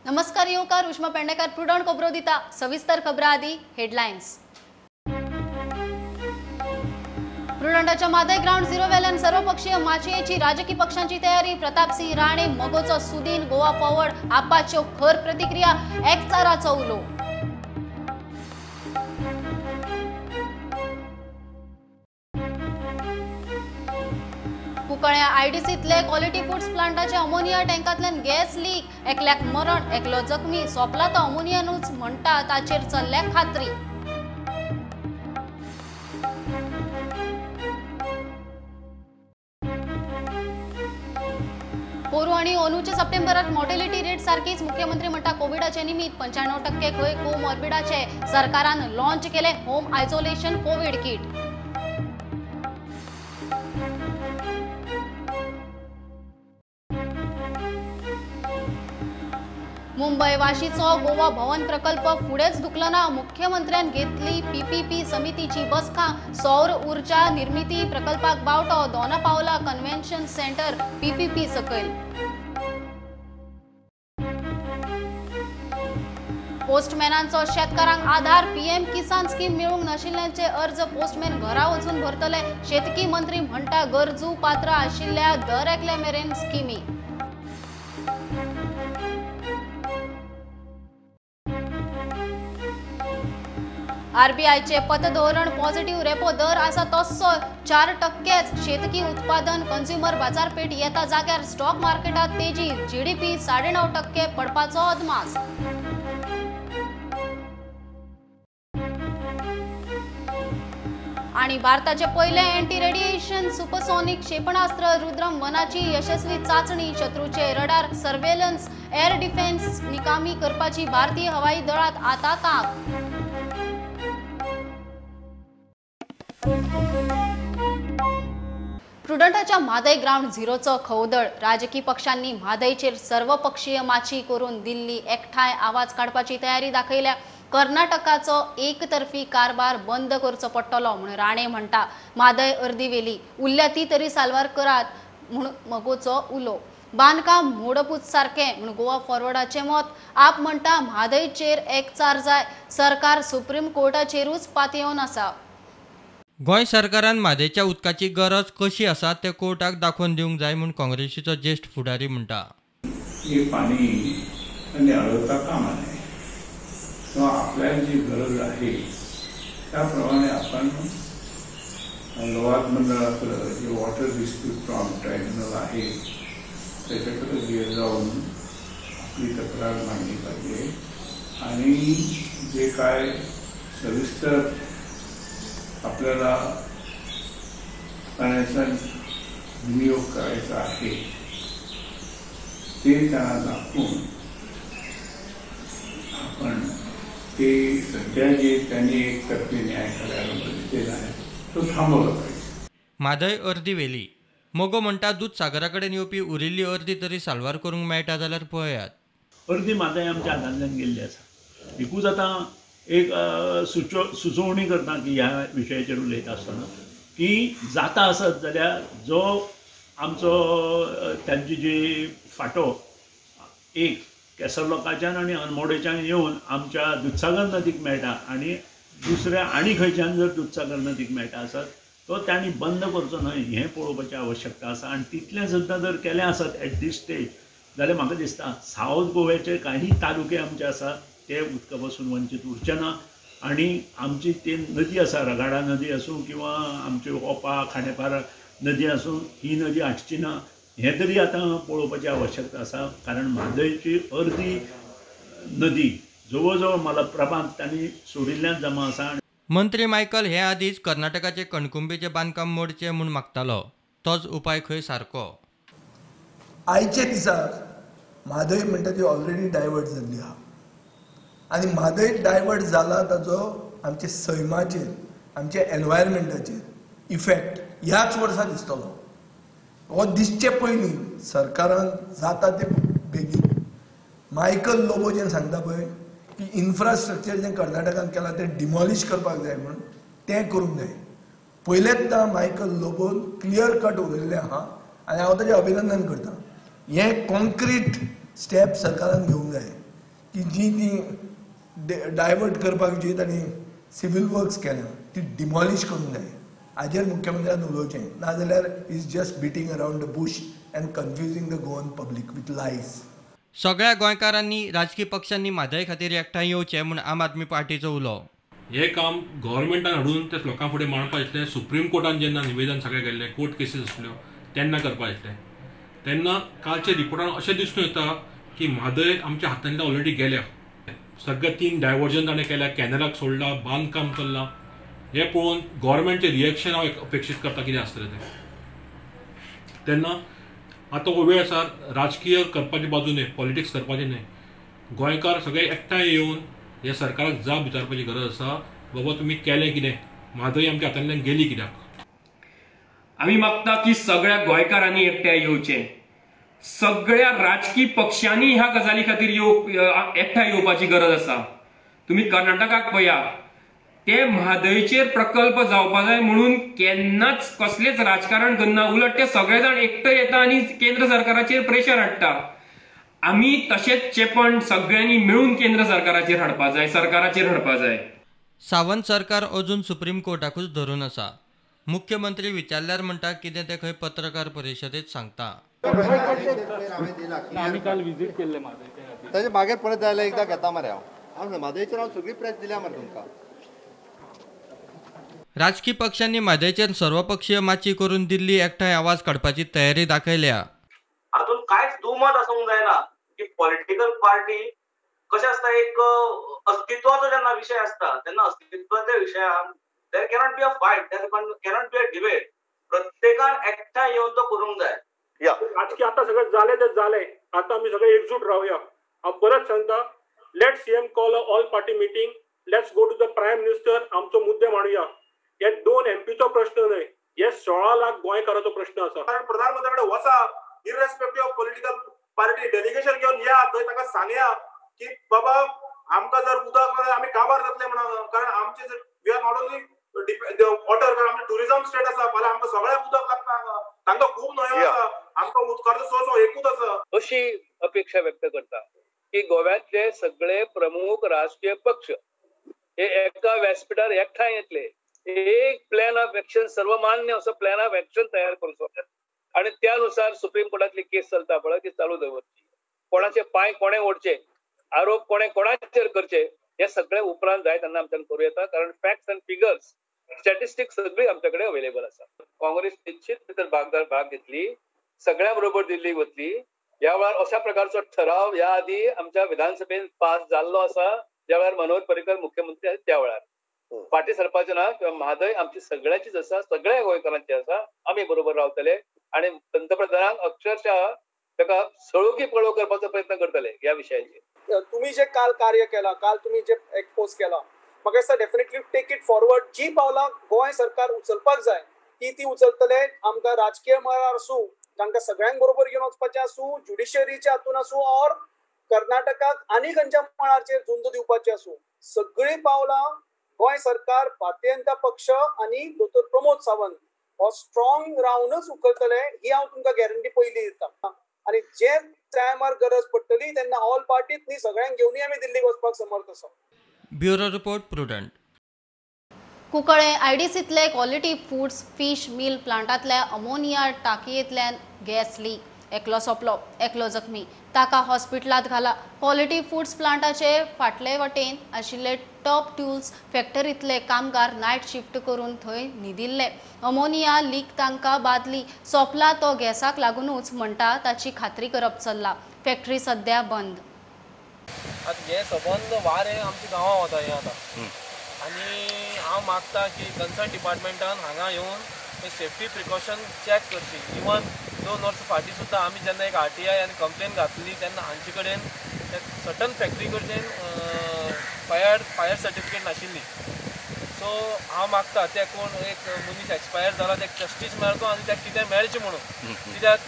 नमस्कार येवकार उष्मा पेडणेकर प्रुडंट खबरो दिता सविस्तर खबरां आदी हेडलायन्स। प्रुडंटाच्या मादय ग्राउंड झिरो वेल्यान सर्वपक्षीय माचयेची राजकीय पक्षांची तयारी। प्रताप सिंह राणे मोगोचो सुदीन गोवा फॉरवर्ड आपाच्यो खर प्रतिक्रिया एकचाराचो उलो। कुंकळ्या आयडीसीतले क्वालिटी फूड्स प्लांटाच्या अमोनिया टँकांतल्यान गॅस लीक, एकल्याक मरण, एकलो जखमी, सोपला तो अमोनियानूच म्हणटा ताचेर चल्ल्या खात्री। पोरू आणि ओनूच्या सप्टेंबरात मॉर्टेलिटी रेट सारखीच मुख्यमंत्री म्हणटा कोविडाचे निमित्त 95% खंय कोमॉर्बिडाचे सरकारान लॉन्च केले home isolation covid kit. Mumbai वाशीचो गोवा भवन प्रकल्प फुडेच धुकलो ना। मुख्यमंत्र्यान घेतली पीपीपी समितीची बसका। सौर ऊर्जा निर्मिती प्रकल्पाक बावटो Dona Paula convention centre PPP सकयल। पोस्टमॅनांचो शेतकारांक आधार पीएम किसान स्कीम मेळूंक नाशिल्ल्यांचे अर्ज पोस्टमॅन घरा वचून भरतले। शेतकी मंत्री म्हणटा गरजू पात्र आशिल्ल्या दर एकल्या मेरेन स्किमी। आरबीआयचे पतधोरण पॉझिटिव्ह रेपो दर आसा तसो 4%च। शेतकी उत्पादन कंझ्युमर बाजारपेठ येता जाग्यार स्टॉक मार्केटात तेजी। जीडीपी 9.5% पडपाचो अदमास। आणि भारताचे पहिले अँटी रेडिएशन सुपरसोनिक क्षेपणास्त्र रुद्रम 1ची यशस्वी चाचणी। शत्रूचे रडार सर्वेलन्स एअर डिफेन्स निकामी करपाची भारतीय हवाई दळात आता तांक। प्रुडंटाच्या मादय ग्राउंड झिरोचो खवदळ। राजकीय पक्षांनी म्हादयचेर सर्वपक्षीय माची करून दिल्ली एकठांय आवाज काडपाची तयारी दाखयल्या। कर्नाटकाचो एकतर्फी कारभार बंद करचो पडटलो म्हूण राणे म्हणटा। म्हादय अर्दी वेली उरल्या ती तरी साल्वार करात म्हूण मगोचो उलो। बांदकाम मोडपूच सारखे म्हूण गोवा फॉरवर्डाचे मत। आप म्हणटा म्हादयचेर एकचार जाय। सरकार सुप्रीम कोर्टाचेरूच पातयेवन आसा। गोंय सरकारान म्हादयच्या उदकाची गरज कशी आसा ते कोर्टाक दाखोवन दिवंक जाय म्हूण काँग्रेसीचो ज्येश्ठ फुडारी म्हणटा। हे पाणी आणि अडवता कामा नये किंवा आपल्याला जी गरज आहे त्याप्रमाणे आपण लवाद मंडळाकडे जे वॉटर डिस्प्यूट ट्रायब्युनल आहे त्याच्याकडे घेऊन जाऊन आपली तक्रार मांडली पाहिजे आणि जे काय सविस्तर आपल्याला पाण्याचा विनियोग करायचा आहे ते त्यांना दाखवून आपण ते सध्या जे त्यांनी एकतर्फी न्याय करायला बघितलेला आहे तो थांबवला पाहिजे। म्हादय अर्दी वेली मोगो म्हणटा दूधसागराकडेन येवपी उरिल्ली अर्दी तरी साल्वार करूंक मेळटा जाल्यार पळयात। अर्दी म्हादय आमच्या हातांतल्यान गेल्ली आसा। एकूच आतां एक सुचोवणी करता की ह्या विशयाचेर उलयता आसतना की जाता आसत जाल्यार जो आमचो त्यांची जी फाटो एक केसर लोकांच्यान आनी अनमोडेच्यान येवन आमच्या दूधसागर नदीक मेळटा आनी दुसऱ्या आनी खंयच्यान जर दूधसागर नदीक मेळटा आसत तो तांणी बंद करचो न्हय हें पळोवपाची आवश्यकता आसा। आनी तितलें सुद्दां जर केलें आसत एट दीस स्टेज जाल्यार म्हाका दिसता सावथ गोव्याचे काही तालुके आमचे आसा ते उदका पासून वंचीत उरचे ना। आनी आमची ती नदी आसा रगाडा नदी आसूं किंवा आमची ओपा खांडेपार नदी आसूं ही नदी आटची ना हें तरी आतां पळोवपाची आवश्यकता आसा। कारण म्हादयची अर्दी नदी जवळ जवळ मलप्रभांत तांणी सोडिल्ल्यान जमा आसा। मंत्री मायकल हे आदींच कर्नाटकाचे कणकुंबेचे बांदकाम मोडचें म्हूण मागतालो तोच उपाय खंय सारको। आयच्या दिसाक म्हादय म्हणटा ती ऑलरेडी डायवर्ट जाल्ली आहा आनी म्हादय डायवर्ट जाला ताजो आमचे सैमाचेर आमच्या एनवायरमेंटाचेर इफेक्ट ह्याच वर्सा दिसतलो। हो दिसचे पयलीं सरकारान जाता ते बेगीन मायकल लोबो जें सांगता पळय की इन्फ्रास्ट्रक्चर जें कर्नाटकान केलां तें डिमॉलिश करपाक जाय म्हणून तें करूंक जाय। पयलेंदा मायकल लोबोन क्लियर कट उलयल्लें आहा आनी हांव ताचें अभिनंदन करता। हे कॉन्क्रीट स्टेप सरकारान घेवंक जाय की जी ती डायवर्ट करपाक जी तांणी सिवील वर्क्स केल्या ती डिमॉलिश करूंक जाय. हाजेर मुख्यमंत्र्यान उलोवचें, नाजाल्यार is just beating around the bush and confusing the Goan public with lies. सगळ्या गोंयकारांनी राजकीय पक्षांनी म्हादय खातीर एकठांय येवचें म्हूण आम आदमी पार्टीचो उलो. हे काम गव्हर्मेंटान हाडून ते लोकां फुडें मांडपा आसलें. सुप्रीम कोर्टान जेन्ना निवेदन सगळें गेल्लें, कोर्ट केसीस आसल्यो तेन्ना करपा आसलें. तेन्ना कालच्या रिपोर्टान अशें दिसून येता की म्हादय आमच्या हातांतल्यान ऑलरेडी गेल्या. सगळे 3 डायवर्जन ताणें केल्या, कॅनलाक सोडला, बांदकाम चल्लां. हे पळोवन गव्हर्मेंटचें रिएक्शन हांव अपेक्षीत करता कितें आसतलें तें. तेन्ना आतां हो वेळ आसा राजकीय करपाचे बाजून न्हय, पॉलिटिक्स करपाचें न्हय. गोंयकार सगळे एकठांय येवन हे सरकाराक जाप विचारपाची गरज आसा. बाबा तुमी केलें कितें, म्हादय आमच्या हातांतल्यान गेली कित्याक. आमी मागता की सगळ्या गोंयकारांनी एकठांय येवचें. सगळ्या राजकीय पक्षांनी ह्या गजाली खातीर एकठांय येवपाची गरज आसा. तुम्ही कर्नाटकाक पळया, ते म्हादयचेर प्रकल्प जावपा जाय म्हणून केन्नाच कसलेच राजकारण करना. उलट ते सगळे जाण एकठांय येता आनी केंद्र सरकाराचेर प्रेशर हाडटा. आमी तशेंच चेपण सगळ्यांनी मेळून केंद्र सरकाराचेर हाडपा जाय, सरकाराचेर हाडपा जाय. सावंत सरकार अजून सुप्रीम कोर्टाकूच धरून आसा. मुख्यमंत्री विचारल्यार म्हणटा कितें ते खंय पत्रकार परिशदेंत सांगता. आमी काल विजीट केल्ले म्हादय, ताजे मागीर परत जाल्यार एकदां घेता मरे हांव म्हादयचेर हांव सगळी प्रेस दिल्या मरे तुमकां. राजकीय पक्षांनी म्हादयचेर सर्वपक्षीय माची करून दिल्ली एकठांय आवाज काडपाची तयारी दाखयल्या. हातून कांयच दुमत आसूंक जायना की पॉलिटिकल पार्टी कशें आसता, एक अस्तित्वाचो जेन्ना विशय आसता तेन्ना अस्तित्वाच्या विशयान there cannot be a fight, there cannot be a debate. प्रत्येकान एकठांय येवन तो करूंक जाय. राजकीय आता सगळं झाले ते झाले. आता आम्ही सगळे एकजूट राहूया. हांव परत सांगता, let CM call a all party meeting, let's go to the prime minister, आमचो मुद्दे मांडुया. हे 2 MPचो प्रश्न न्हय, हे 16 लाख गोंयकाराचो प्रश्न आसा. कारण प्रधानमंत्र्याकडे वचा, irrespective of political party delegation घेऊन या, थंय ताका सांगया की बाबा आमकां जर उदक ना आमी काबार जातले म्हणून. कारण आमचे जर we are not only water, कारण आमचे टुरिझम स्टेट आसा. फाल्यां आमकां सगळ्यांक उदक लागता, तांकां खूब न्हंयो आसा, आमकां उदकाचो सोर्स एकूच आसा. अशी अपेक्षा व्यक्त करता की गोव्यातले सगळे प्रमुख राजकीय पक्ष हे एका व्यासपीठार एकठांय येतले. एक प्लॅन ऑफ एक्शन, सर्वमान्य असो प्लॅन ऑफ एक्शन तयार करचो आणि त्यानुसार सुप्रीम कोर्टातली केस चलता पळय ती चालू दवरची. कोणाचे पांय कोणे ओडचे, आरोप कोणे कोणाचेर करचे, हे सगळे उपरांत जाय तेन्ना आमच्यान करूं येता. कारण फॅक्ट्स अँड फिगर्स, स्टॅटिस्टिक्स सगळी आमच्याकडे अवेलेबल आसा. काँग्रेस निश्चित भितर भाग घेतली, सगळ्या बरोबर दिल्लीक वतली. ह्या वेळार अशा प्रकारचो ठराव ह्या आधी आमच्या विधानसभेत पास जाल्लो आसा. ज्या वेळार मनोहर पर्रीकर मुख्यमंत्री आहेत त्या वेळार फाटी सरपाचें ना, किंवा म्हादय आमची सगळ्यांचीच आसा, सगळ्या गोंयकारांची आसा. आमी बरोबर रावतले आणि पंतप्रधानांक अक्षरशः ताका सळोकी पळो करपाचो प्रयत्न करतले ह्या विशयाचेर. तुम्ही जे काल कार्य केला, काल तुम्ही जे एक्सपोज केला, म्हाका दिसता डेफिनेटली टेक इट फॉरवर्ड. जी पावलां गोंय सरकार उचलपाक जाय ती उचलतले. आमकां राजकीय मळार आसूं, तांकां सगळ्यांक बरोबर घेवन वचपाचें आसूं, ज्युडिशरीच्या हातून आसूं, ऑर कर्नाटकाक आनी खंयच्या मळाचेर झुंज दिवपाची आसूं, सगळीं पावलां गोंय सरकार, भारतीय जनता पक्ष आनी दोतोर प्रमोद सावंत हो स्ट्रॉंग रावनच उखलतले, ही हांव तुमकां गॅरंटी पयली दिता. आनी जे टायमार गरज पडटली तेन्ना ऑल पार्टीत न्ही सगळ्यांक घेवनूय आमी दिल्लीक वचपाक समर्थ आसा. Bureau report Prudent. कुंकळे आयडीसीतले क्वॉलिटी फूड्स फिश मिल प्लांटातल्या अमोनिया टाकयेंतल्यान गॅस लीक. एकलो सोंपलो, एकलो जखमी. ताका हॉस्पिटलांत घाला. क्वॉलिटी फूड्स प्लांटाचे फाटले वटेन आशिल्ले टॉप ट्यूल्स फॅक्टरींतले कामगार नायट शिफ्ट करून थंय न्हिदिल्ले. अमोनिया लीक तांकां बादली. सोंपला तो गॅसाक लागूनच म्हणटा ताची खात्री करप चल्ला. फॅक्टरी सध्या बंद. हे सबंद वारे आमच्या गांवां वता हे आतां, आनी हांव मागता की कन्सर्न डिपार्टमेंटान हांगा येवन सेफ्टी प्रिकॉशन चॅक करची. इवन 2 वर्सां फाटीं सुद्दां आमी जेन्ना एक RTI आनी कंप्लेन घातली तेन्ना हांचे कडेन सटन फॅक्टरी कडच्यान फायर सर्टिफिकेट नाशिल्ली. सो हांव मागता ते कोण एक मनीस एक्सपायर जाला ताका जस्टीस मेळचो आनी ताका कितें मेळचें म्हणून. कित्याक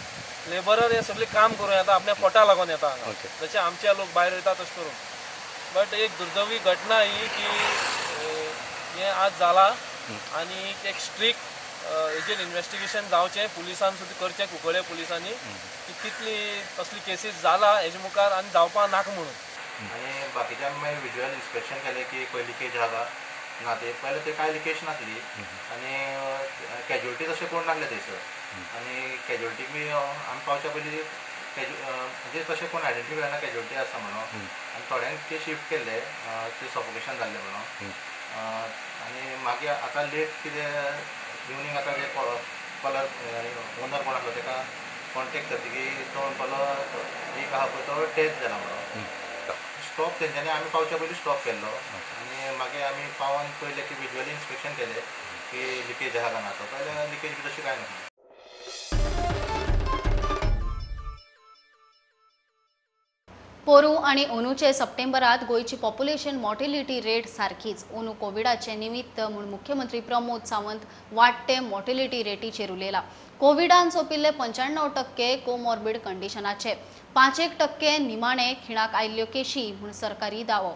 लेबरर हे सगळे काम करून येता, आपल्या पोटा लागून येता हांगा, जशे आमचे लोक भायर येता तशें करून. बट एक दुर्दैवी घटना ही की हें आज जाला आनी एक स्ट्रिक्ट हेजेर इन्व्हेस्टिगेशन जावचें, पुलिसान सुद्दां करचें, कुंकळे पुलिसांनी, की कितली कसली केसीस जाला हेजे मुखार आनी जावपा नाका म्हणून. आणि बाकीच्या मागीर विज्युअल इन्स्पेक्शन केलें की खंय लिकेज आहा ना ते पयलें ते कांय लिकेज नासली आनी कॅज्युअलिटी तशें कोण नासले थंयसर आनी कॅज्युअलिटीक बी आमी पावच्या पयलीं म्हणजे तशें कोण आयडेंटिफाय जायना कॅज्युअलिटी आसा म्हणून आनी थोड्यांक ते शिफ्ट केल्ले ते सफोकेशन जाल्लें म्हणून आनी मागीर आतां लेट कितें इवनिंग आतां जे कलर ओनर कोण आसलो ताका कॉन्टेक्ट करतकीर तो म्हणपालो एक आहा पळय तो डेथ जाला म्हणून स्टॉप तेंच्यांनी आमी पावच्या पयलीं स्टॉप केल्लो आनी मागीर आमी पावन पयलें की विज्युअली इन्स्पेक्शन केलें की लिकेज आहा काय ना तो पयलें लिकेज बी तशी कांय नासली. पोरू आणि ओनूचे सप्टेंबरात गोयची पॉप्युलेशन मॉर्टेलिटी रेट सारखीच. ओनू कोविडाचे निमित्त म्हूण मुख्यमंत्री प्रमोद सावंत वाडटे मॉर्टेलिटी रेटीचेर उलयला. कोविडान सोपिल्ले 95% कोमॉर्बिड कंडिशनाचे, 5% निमाणे खिणाक आयिल्ल्यो केशी म्हूण सरकारी दावो.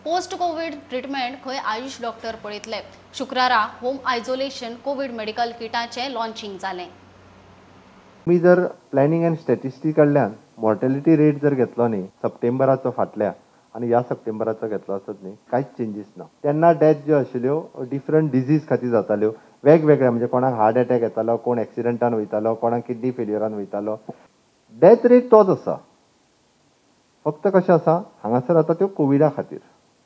पोस्ट कोविड ट्रीटमेंट खंय आयुष डॉक्टर पळयतले. शुक्रारा होम आयसोलेशन कोविड मेडिकल किटाचे लॉन्चिंग जालें. तुम्ही जर प्लॅनिंग अँड स्टॅटिस्टिक्स कडल्यान मॉर्टेलिटी रेट जर घेतलो न्ही सप्टेंबराचो फाटल्या आनी ह्या सप्टेंबराचो घेतलो आसत न्ही कांयच चेंजीस ना. तेन्ना डेथ ज्यो आशिल्ल्यो डिफरंट डिजीज खातीर जाताल्यो वेगवेगळ्या म्हणजे कोणाक हार्ट अटॅक येतालो, कोण एक्सिडेंटान वयतालो, कोणाक किडनी फेल्युरान वयतालो. डेथ रेट तोच आसा, फक्त कशें आसा हांगासर आतां त्यो कोविडा खातीर.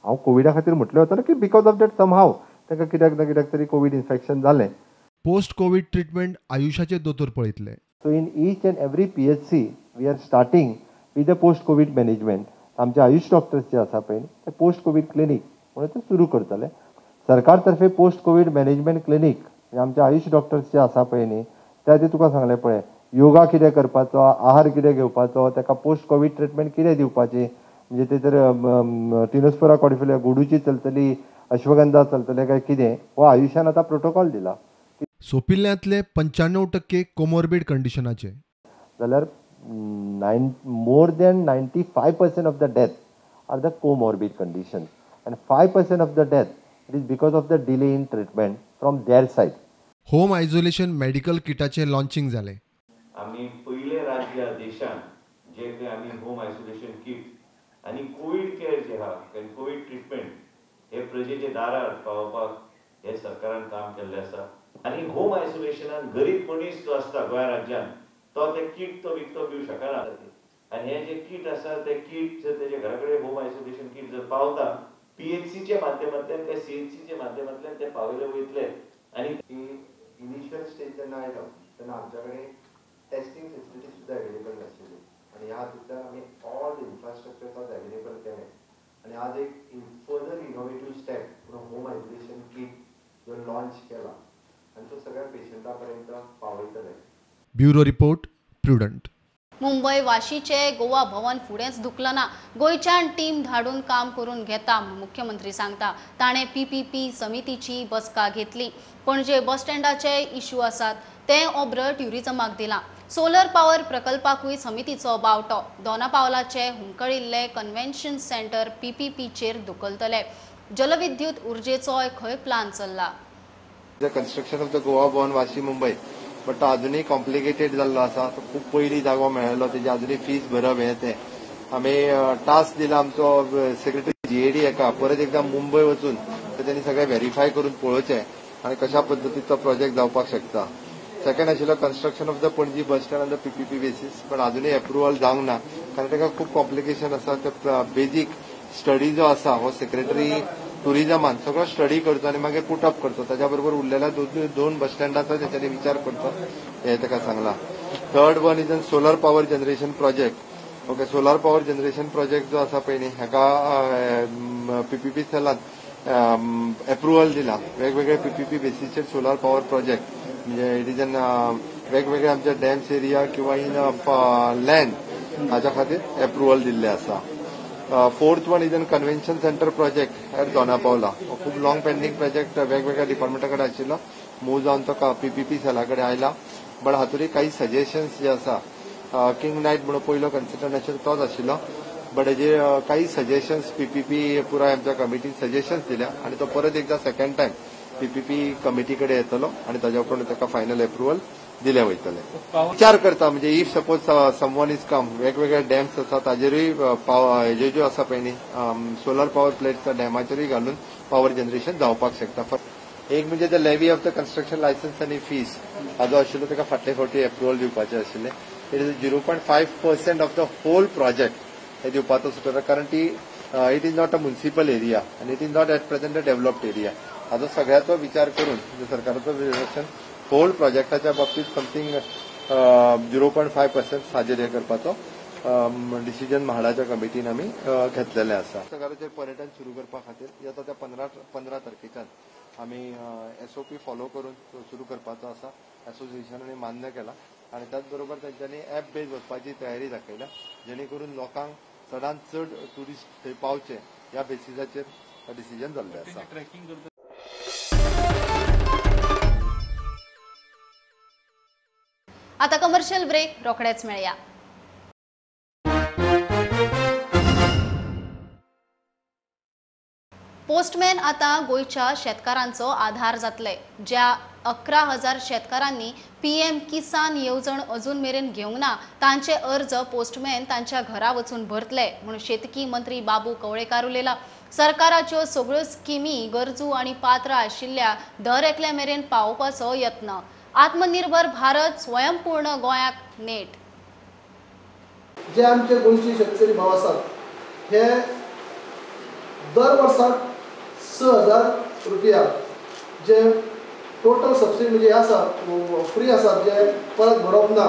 हांव कोविडा खातीर म्हटलें वता की बिकॉज ऑफ दॅट समहाव ताका कित्याक ना कित्याक तरी कोविड इन्फेक्शन जालें. पोस्ट कोविड ट्रीटमेंट आयुषाचे दोतोर पळयतले. So in each and every PHC, we are starting with the post-COVID management. आमचे आयुष डॉक्टर्स जे आसा पळय ते पोस्ट कोविड क्लिनिक म्हणून ते सुरू करतले. सरकार तर्फे पोस्ट कोविड मॅनेजमेंट क्लिनिक आमचे आयुष डॉक्टर्स जे आसा पळय न्ही त्या ते तुका सांगलें पळय योगा कितें करपाचो, आहार कितें घेवपाचो, ताका पोस्ट कोविड ट्रिटमेंट कितें दिवपाची, म्हणजे ते तर टिनोस्फोरा कॉर्डिफोलिया गोडूची चलतली, अश्वगंधा चलतले काय कितें, हो आयुशान आतां प्रोटोकॉल दिला. सोपिल्ल्यांतले 95% कोमॉर्बिड कंडिशनाचे. जाल्यार more than 95% of the death are the comorbid conditions and 5% of the death it is because of the delay in treatment from their side. Home isolation medical किटाचे लॉन्चिंग जाले. आम्ही पहिले राज्य देशान जे काही आम्ही होम आयसोलेशन किट आणि कोविड केअर जे आहा कोविड ट्रीटमेंट हे प्रजेचे दारार पावपाक हे सरकारान काम केल्लें आसा. आणि होम आयसोलेशनान गरीब मनीस जो आसता गोंय राज्यान तो ते किट तो विकतो घेवं शकना. आणि हे जे किट आसा ते किट जर तेजे घरा कडेन होम आयसोलेशन किट जर पावता पीएचसीचे माध्यमांतल्यान काय सीएचसीचे माध्यमांतल्यान ते पावयले वयतले. आणि इनिशियल स्टेज जेन्ना आयलो तेन्ना आमच्या कडेन टेस्टिंग फेसिलिटी सुद्दां अवेलेबल नाशिल्ली आनी ह्या हातूंतल्यान आमी ऑल द इन्फ्रास्ट्रक्चर आज अवेलेबल केले. आनी आज एक फर्दर इनोवेटिव्ह स्टेप म्हणून होम आयसोलेशन किट जो लॉन्च केला आनी तो सगळ्या पेशंटा पर्यंत पावयतले. Bureau report Prudent. मुंबई वाशीचे गोवा भवन फुडेंच दुखलं ना. गोंयच्यान टीम धाडून काम करून घेता म्हूण मुख्यमंत्री सांगता. ताणें PPP समितीची बसका घेतली. पणजे बस स्टँडाचे इश्यू आसात ते ओब्र ट्युरिझमाक दिलां. सोलर पावर प्रकल्पाकूय समितीचो बावटो. दोनापावलाचे हुंकळिल्ले कन्व्हेन्शन सेंटर PPPचेर धुकलतले. जलविद्युत उर्जेचोय खंय प्लान चल्ला. The construction of the Goa Bhavan Vashi Mumbai but तो अजूनही कॉम्प्लिकेटेड जाल्लो आसा. तो खूब पयलीं जागो मेळ्ळो तेजी अजूनही फीज भरप हें तें. आमी टास्क दिला आमचो सेक्रेटरी GAD हेका परत एकदा मुंबय वचून तेणी सगळें व्हेरीफाय करून पळोवचें आनी कशा पद्दतीन तो प्रोजेक्ट जावपाक शकता. सेकंड आशिल्लो construction of the Panaji bus stand on the PPP basis but अजूनही अप्रुवल जावंक ना कारण ताका खूब कॉम्प्लिकेशन आसा. ते बेजीक स्टडी जो आसा हो सेक्रेटरी टुरिझमान सगळो स्टडी करतो आणि मागीर पुटअप करतो. त्याच्या बरोबर उरलेल्या दोन बस स्टँडाचो त्याच्यानी विचार करतो हे ताका सांगला. Third one is an solar power generation project. Okay, solar power generation project जो आसा पळय न्ही हेका PPP सेलान अप्रुवल दिला. वेगवेगळे PPP बेसीसचेर सोलर पावर प्रोजेक्ट म्हणजे इट इज अन वेगवेगळे आमच्या डॅम्स एरिया किंवा इन लँड हाच्या खातीर अप्रुवल दिल्ले आसा. Fourth one is an convention centre project at Dona Paula. खूप लॉंग पेंडिंग प्रोजेक्ट वेगवेगळ्या डिपार्टमेंटा कडेन आशिल्लो. मूव जावन तो PPP सेला कडेन आयला. बट हातूंतली काही सजेशन्स जे आसा किंग नायट म्हणून पयलो कन्सल्टंट आशिल्लो तोच आशिल्लो बट हेजे काही सजेशन्स PPP पुराय आमच्या कमिटीन सजेशन्स दिल्या आनी तो परत एकदा सेकंड टायम PPP कमिटी कडेन येतलो आनी ताच्या उपरांत ताका फायनल अप्रुवल दिले वयतले. विचार करता म्हणजे if suppose someone is come वेगवेगळे डॅम्स आसा ताजेरूय हेज्यो ज्यो आसा पळय न्ही सोलर पॉवर प्लेट्स डॅमाचेरूय घालून पॉवर जनरेशन जावपाक शकता. एक म्हणजे the levy of the construction licence आनी फीज हाजो आशिल्लो ताका फाटले फावटी एप्रुवल दिवपाचें आशिल्लें. It is 0.5% of the whole project हे दिवपाचो सुटलो कारण ती it is not a municipal area आनी it is not at present a developed area. हाजो सगळ्याचो विचार करून सरकाराचो डिरेक्शन होल प्रोजेक्टाच्या बाबतीत समथींग 0.5% हाजेर हे करपाचो डिसिजन म्हाडाच्या कमिटीन आमी घेतलेले आसा. सरकाराचेर पर्यटन सुरू करपा खातीर येता त्या 15 तारखेच्यान आमी SOP फॉलो करून सुरू करपाचो आसा. एसोसिएशनांनी मान्य केला आणि त्याच बरोबर तांच्यांनी ॲप बेज वचपाची तयारी दाखयल्या जेणे करून लोकांक चडांत चड ट्युरिस्ट थंय पावचे ह्या बेसिसाचेर डिसिजन जाल्लें आसा. आता कमर्शियल ब्रेक रोखडेच मेळया. पोस्टमॅन आता गोयच्या शेतकारांचो आधार जातले. ज्या 11,000 शेतकारांनी PM किसान येवजण अजून मेरेन घेवंक ना तांचे अर्ज पोस्टमॅन तांच्या घरा वचून भरतले म्हणून शेतकी मंत्री बाबू कवळेकार उलयला. सरकाराच्यो सगळ्यो स्किमी गरजू आणि पात्र आशिल्ल्या दर एकल्या मेरेन पावोवपाचो यत्न. आत्मनिर्भर भारत स्वयंपूर्ण गोंयाक नेट. जे आमचे गोंयचे शेतकरी भाव आसात हे दर वर्साक 6,000 रुपया जे टोटल सबसिडी म्हणजे आसा फ्री आसात जे परत भरप ना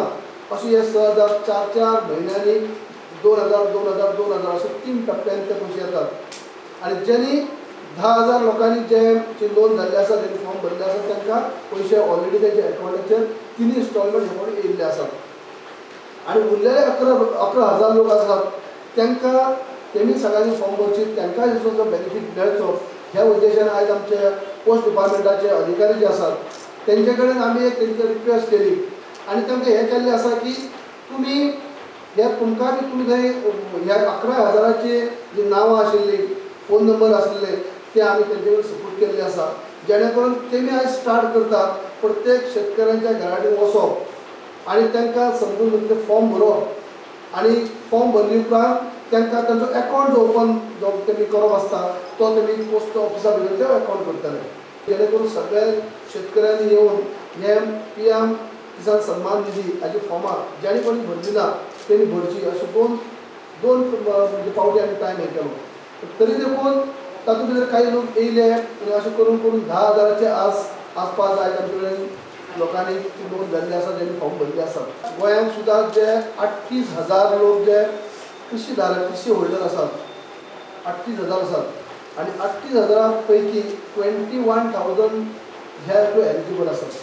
अशें हे 6,000 4 म्हयन्यांनी 2,000 अशें 3 टप्प्यांनी ते पयशे येतात. आनी ज्यांनी 10,000 लोकांनी जे लोन जाल्ले आसा जेणे फॉर्म भरले आसा तांकां पयशे ऑलरेडी तेंच्या अकाउंटाचेर 3 इन्स्टॉलमेंट हे म्हणून येयल्ले आसात. आनी उरलेले 11,000 लोक आसात तांकां तेमी सगळ्यांनी फॉर्म भरचे तांकां हेचो बेनिफीट मेळचो ह्या उद्देशान आयज आमचे पोस्ट डिपार्टमेंटाचे अधिकारी जे आसात तेंचे कडेन आमी एक तेंची रिक्वेस्ट केली आनी तांकां हें केल्लें आसा की तुमी हे तुमकां बी तुमी थंय ह्या 11,000ची जी नांवां आशिल्ली फोन नंबर आशिल्ले ते आमी तेंचे कडेन सपोर्ट केल्ले आसा जेणे करून तेमी आयज स्टार्ट करतात प्रत्येक शेतकऱ्यांच्या घराकडेन वचप आनी तांकां समजून घेतले फॉर्म भरप आनी फॉर्म भरले उपरांत तांकां तांचो अकाउंट जो ओपन जो तेमी करप आसता तो तेमी पोस्ट ऑफिसा भितर ते अकाउंट करतले जेणे करून सगळ्या शेतकऱ्यांनी येवन हे PM किसान सन्मान निधी हाजी फॉर्मां जेणे कोणी भरली ना तेणी भरची अशें दोन म्हणजे फावटी आमी टायम हे केलो. तरी देखून तातूंत भितर काही लोक येयले आनी अशें करून 10,000चे आसपास आयज आमचे कडेन लोकांनी लोन जाल्ले आसा जेणे फॉर्म भरले आसात. गोंयांत सुद्दां जे 38,000 लोक जे कृषी होल्डर आसात 38,000 आसात आनी 38,000 पैकी 21,000 हे एलिजिबल आसात.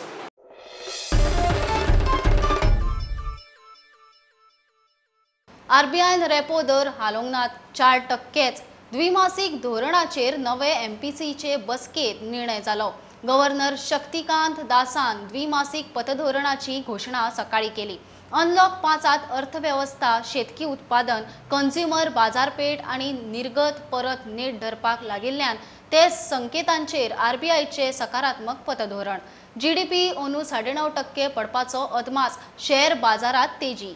RBIन रेपो दर हालोवंक नात 4%च. द्विमासीक धोरणाचेर नवे MPCचे बसकेत निर्णय जालो. गव्हर्नर शक्तिकांत दासान द्विमासीक पतधोरणाची घोषणा सकाळी केली. अनलॉक 5त अर्थव्यवस्था शेतकी उत्पादन कंझ्युमर बाजारपेठ आणि निर्गत परत नेट धरपाक लागिल्ल्यान ते संकेतांचेर RBIचे सकारात्मक पतधोरण. GDP अंदू 9.5% पडपाचो अदमास. शेअर बाजारात तेजी.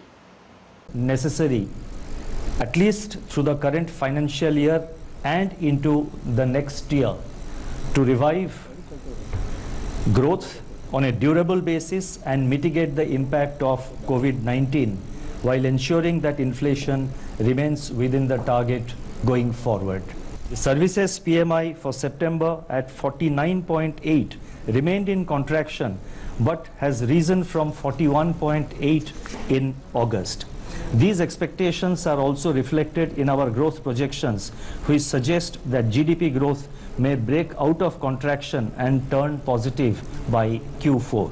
Necessary at least through the current financial year and into the next year to revive growth on a durable basis and mitigate the impact of COVID-19 while ensuring that inflation remains within the target going forward. The services PMI for September at 49.8 remained in contraction but has risen from 41.8 in August. These expectations are also reflected in our growth projections, which suggest that GDP growth may break out of contraction and turn positive by Q4.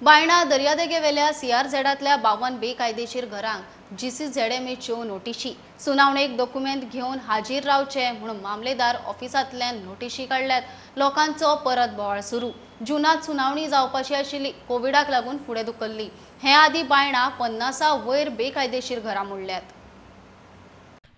Baina दर्यादेगेवेल्या CRZतल्या 52 बेकायदेशीर घरांक GCZMAच्यो नोटीशी. सुनावणेक document घेवन हाजीर रावचे म्हणून मामलेदार ऑफिसांतल्यान नोटीशी काडल्यात. लोकांचो परत बोवाळ सुरू. जुनात सुनावणी जावपाची आशिल्ली कोविडाक लागून फुडें धुकल्ली. हे आदी बायणा 50 वयर बेकायदेशीर घरां मोडल्यात.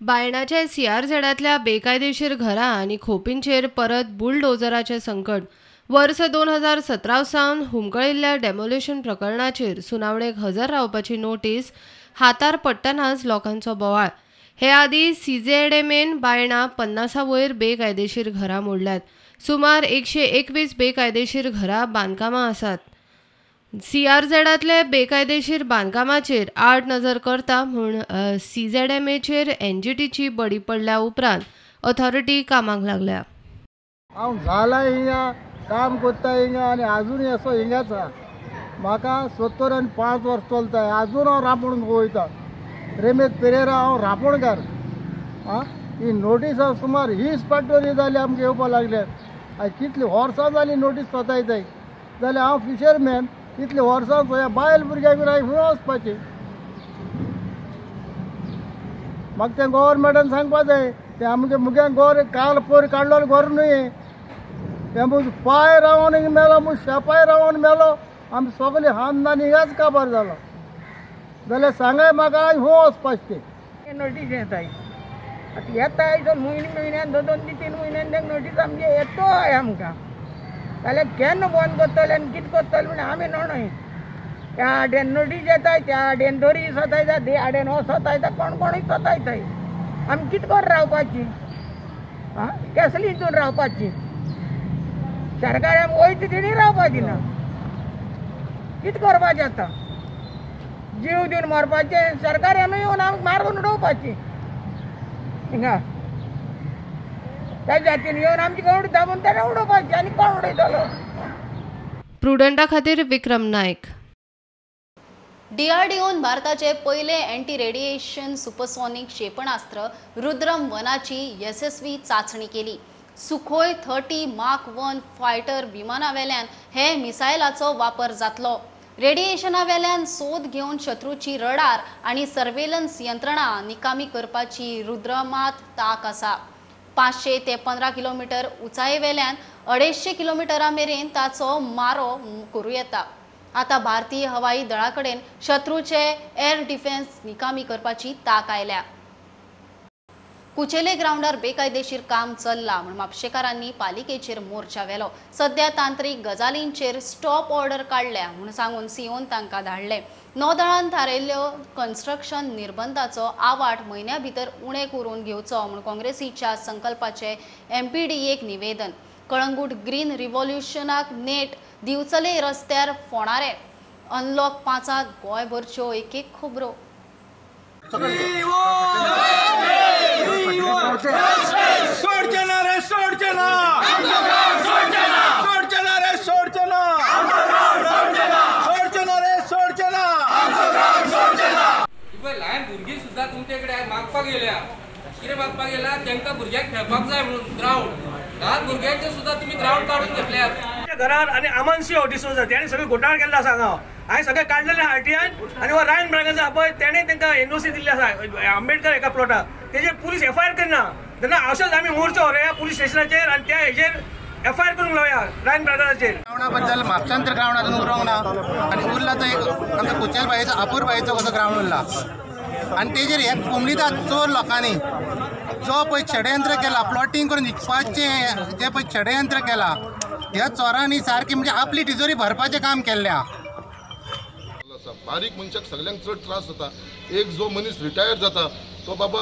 बायणाचे CRZतल्या बेकायदेशीर घरां आनी खोपींचेर परत बुलडोजराचें संकट. वर्स 2017 सावन हुमकळिल्ल्या डेमोलेशन प्रकरणाचेर सुनावणेक हजर रावपाची नोटीस हातार पडटनाच लोकांचो बोवाळ. हे आदीं CZMAन बायणां 50 वयर बेकायदेशीर घरां मोडल्यात. सुमार 121 बेकायदेशीर घरां बांदकामां आसात. CRZतले बेकायदेशीर बांदकामाचेर आड नजर करता म्हूण CZMAचेर NGTची बडी पडल्या उपरांत ऑथॉरिटी कामाक लागल्या. हांव झाला हिंगा काम करता हिंगा आनी आजुनूय असो हिंगाच आहा. म्हाका 75 वर्स चलता आजून हांव रांपोण वयता. रेमेश पेरेरा हांव रांपोणकार. ही नोटीस सुमार 20 पाटोरी जाली आमकां येवपा लागल्यात. आयज कितली वर्सां जाली नोटीस सोतायताय जाल्यार हांव फिशरमॅन इतले वर्सां पळया बायल भुरग्यांक खंय वचपाचें. म्हाका तें गव्हर्मेंटान सांगपा जाय. तें आमगे मुग्यांक गोर काल पयर काडलो गोर न्हय. तें मुग पांय रावन मेलो मुग शेपाय रावन मेलो. आमी सगळे खानदान हिंगाच काबार जालो जाल्यार सांगाय म्हाका खंय वचपाचें. नोटीस येताय आतां येताय 2 म्हयन्यान 2-3 म्हयन्यान तें नोटीस आमगे येतोय आमकां. जाल्यार केन्ना बंद करतले आनी कितें करतले म्हण आमी न्हय. त्या आडेन नोटीस येताय त्या आडेन दोरी सोतायता ते आडेन हो सोतायता कोणूय सोतायताय. आमी कितें करून रावपाची कसली हितून रावपाची. सरकार आमी वयता तेणी रावपाची ना. कितें करपाचें आतां. जीव दिवन मरपाचें सरकारान येवन आमकां मारून उडोवपाची हिंगा. त्या जातीन येवन आमची गवड दाबून तेणें उडोवपाची आनी कोण उडयतलो. प्रुडंटा खातीर विक्रम नायक. DRDOन भारताचे पहिले अँटी रेडिएशन सुपरसॉनिक क्षेपणास्त्र रुद्रम-1ची यशस्वी चाचणी केली. सुखोय 30 मार्क 1 फायटर विमानावेल्यान हे मिसायलाचो वापर जातलो. रेडिएशनावेल्यान सोद घेवन शत्रूची रडार आनी सर्वेलन्स यंत्रणा निकामी करपाची रुद्रमात ताक आसा. 500 ते 15 किलोमीटर उंचायेवेल्यान 250 किलोमीटरां मेरेन ताचो मारो करूं येता. आता भारतीय हवाई दळाकडेन शत्रूचे एअर डिफेन्स निकामी करपाची ताक आयल्या. कुचेले ग्राउंडार बेकायदेशीर काम चल्ला म्हूण म्हापशेकारांनी पालिकेचेर मोर्चा व्हेलो. सध्या तांत्रीक गजालींचेर स्टॉप ऑर्डर काडल्या म्हूण सांगून सीओन तांकां धाडले. नौदळान थारायल्ल्यो कन्स्ट्रक्शन निर्बंधाचो आवाठ म्हयन्या भितर उणें करून घेवचो म्हूण काँग्रेसीच्या संकल्पाचे MPDAक निवेदन. कळंगूट ग्रीन रिव्होल्युशनाक नेट दिवचले रस्त्यार फोणारे. अनलॉक 5 गोंयभरच्यो एक खबरो. ल्हान भुरगीं सुद्दां तुमचे कडेन मागपाक गेल्या. कितें मागपाक गेल्या तांकां भुरग्यांक खेळपाक जाय म्हणून ग्राउंड. ल्हान भुरग्यांचे सुद्दां तुमी ग्राउंड काडून घेतल्यात. घरात आनी आमनसी ऑडिसोजा तेणी सगळे घोटाळ केल्लो आसा हांगा. हांवें सगळे काडलेले RTI आनी हो रायन ब्रागाचा पळय तेणें तांकां NOC दिल्ली आसा आंबेडकर एका प्लॉटाक. तेजेर पुलीस FIR करना. तेन्ना अशेंच आमी मोर्चो व्हरया पुलीस स्टेशनाचेर आनी त्या हेजेर FIR करूंक लावया रायन ब्रागाचेर. ग्राउंडा बद्दल म्हापशान तर ग्राउंड अजून उरोंक ना आनी उरला तो एक आमच्या कुचेल बायेचो आपूर बायेचो कसो ग्राउंड उरला. आनी तेजेर हे कोमणीदार चोर लोकांनी जो पळय षडयंत्र केला प्लॉटिंग करून विकपाचें जे पळय षडयंत्र केला ह्या चोरांनी सारकी म्हणजे आपली तिजोरी भरपाचें काम केल्ल्या. बारीक मनशाक सगळ्यांक चड त्रास जाता. एक जो मनीस रिटायर जाता तो बाबा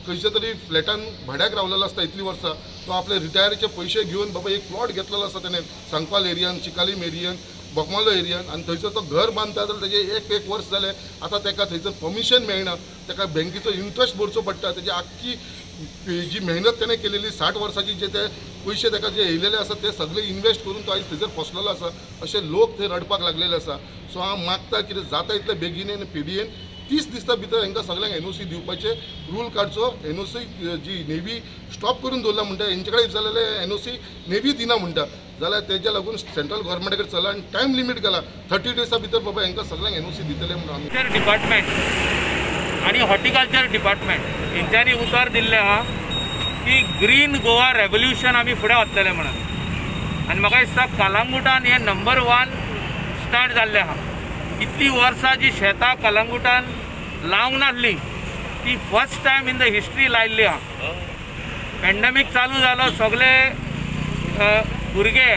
खंयच्या तरी फ्लॅटान भाड्याक रावलेलो आसता इतली वर्सां. तो आपले रिटायरीचे पयशे घेवन बाबा एक प्लॉट घेतलेलो आसता तेणें सांकवाल एरियान चिकालीम एरियान बोकमालो एरियान आनी थंयसर तो घर बांदता जाल्यार तेजे एक वर्स जालें. आतां ताका थंयसर परमिशन मेळना. ताका बँकेचो इंट्रस्ट भरचो पडटा. तेजी आख्खी जी मेहनत ताणें केलेली 60 वर्सांची जे ते पयशे ताका जे येयलेले आसा ते सगळे इन्वेस्ट करून तो आयज थंयसर फसलेलो आसा. अशे लोक थंय रडपाक लागलेले आसा. सो हांव मागता कितें जाता इतले बेगीन PDAन 30 दिसां भितर हांकां सगळ्यांक NOC दिवपाचे रूल काडचो. NOC जी नेव्ही स्टॉप करून दवरला म्हणटा हेंचे कडेन जालेले NOC नेव्ही दिना म्हणटा जाल्यार तेच्या लागून सेंट्रल गव्हर्मेंटा कडेन चला आनी टायम लिमीट केला 30 दिसां भितर बाबा हांकां सगळ्यांक NOC दितले म्हणून आमी डिपार्टमेंट आणि हॉर्टिकल्चर डिपार्टमेंट हेंच्यांनी उतर दिल्ले आहा की ग्रीन गोवा रेव्होल्युशन आमी फुडें वतले म्हणून. आनी म्हाका दिसता कलंगुटान हे नंबर 1 स्टार्ट जाल्ले आहा. इतली वर्सां जी शेतां कलंगुटान लावंक नासली ती first time in the history लायिल्ली आहा. पॅन्डेमीक चालू जालो, सगळे भुरगे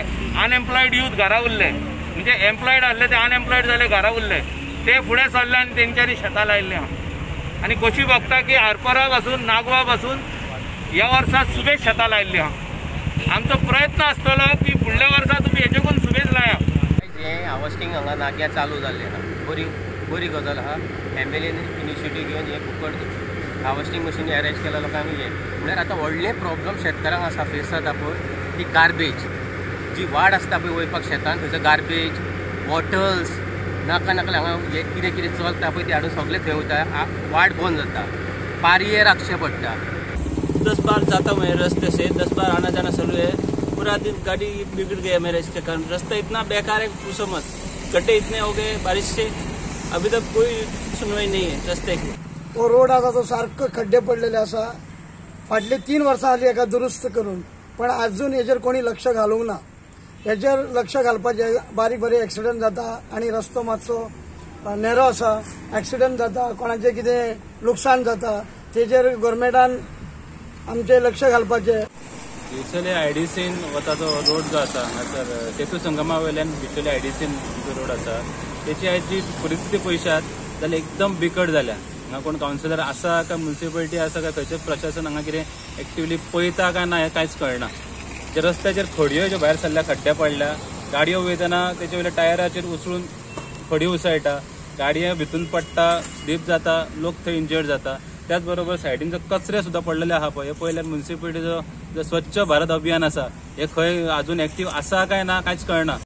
अनएम्प्लॉयड यूथ घरा उरले, म्हणजे एम्प्लॉयड आसले ते अनएम्प्लॉयड जाले, घरा उरले. ते फुडें सरले आनी तेंच्यांनी शेतां लायिल्लीं आहा. आनी कशी बघता की आरपरा पासून नागवा पासून ह्या वर्सा सुबेज शेतां लायिल्लीं आहा. आमचो प्रयत्न आसतलो की फुडल्या वर्सा तुमी हेजेकून सुबेज लाया. जें हार्वेस्टिंग हांगा नाग्या चालू जाल्लें आहा, बरी गजाल आहा. एमएलएन इनिशिएटीव घेवन हे फुकट हार्वेस्टिंग मशीन अरेंज केला लोकांनी. हे म्हळ्यार आतां व्हडलें प्रॉब्लम शेतकारांक आसा, फेस जाता पळय ती गार्बेज. जी वाड आसता पळय वयपाक शेतान, थंयसर गार्बेज, बॉटल्स नाका हांगा हे कितें कितें चलता पळय ते हाडून सगळें थंय वता. वाड बंद जाता, पारये राखचें पडटा. 10 बार जाता हूँ रास्ते से, 10 बार आना जाना चालू है. पूरा दिन गाड़ी बिगड़ गया मेरा इसके कारण. रास्ता इतना बेकार है, पूछो मत. गड्ढे इतने हो गए बारिश से, अभी तक कोई सुनवाई नहीं है रस्ते की. तो रोड आता तो सारखं खड्डे पडलेले असा. फाटली 3 वर्सां आली एका दुरुस्त करून, पण अजून हेजेर कोणी लक्ष घालूंक ना. हेजेर लक्ष घालपाचें. बारीक बारीक एक्सिडंट जाता आनी रस्तो मातसो नेरो आसा, एक्सिडंट जाता, कोणाचें कितें लुकसाण जाता, तेजेर गव्हर्मेंटान आमचें लक्ष घालपाचें. बिचोले आयडीसीन वता तो रोड जो आसा हांगासर सेतू संगमा वयल्यान बिचोले आयडीसीन जो रोड आसा तेची आयज जी परिस्थिती पळयशात जाल्यार एकदम बिकट जाल्या. हांगा कोण कावन्सिलर आसा काय म्युनिसिपालिटी आसा काय खंयचें प्रशासन हांगा कितें एक्टिवली पळयता काय ना हें कांयच कळना. जे रस्त्याचेर खडयो ज्यो भायर सरल्या, खड्डे पडल्या, गाडयो वयतना तेचे वयल्या टायराचेर उसळून खडयो उसळटा, गाडयो भितून पडटा, स्लीप जाता, लोक थंय इंजर्ड जाता. त्याच बरोबर सायडीन जो कचरे सुद्धा पडलेले आहा पळय, हे पळयल्यार म्युनिसिपालिटीचो जो स्वच्छ भारत अभियान आसा हे खंय अजून एक्टीव आसा काय ना कांयच कळना.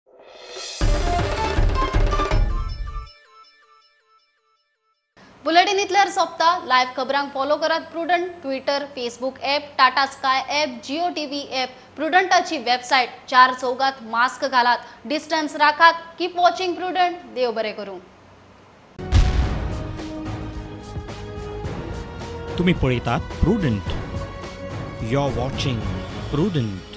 बुलेटिन इतल्यार सोंपता. लायव्ह खबरांक फॉलो करात Prudent Twitter, Facebook app, Tata Sky app, Jio TV app, प्रुडंटाची वेबसायट. 4 चौगात मास्क घालात, डिस्टन्स राखात. Keep watching Prudent. देव बरें करूं. तुम्ही पळयतात Prudent. You are watching prudent.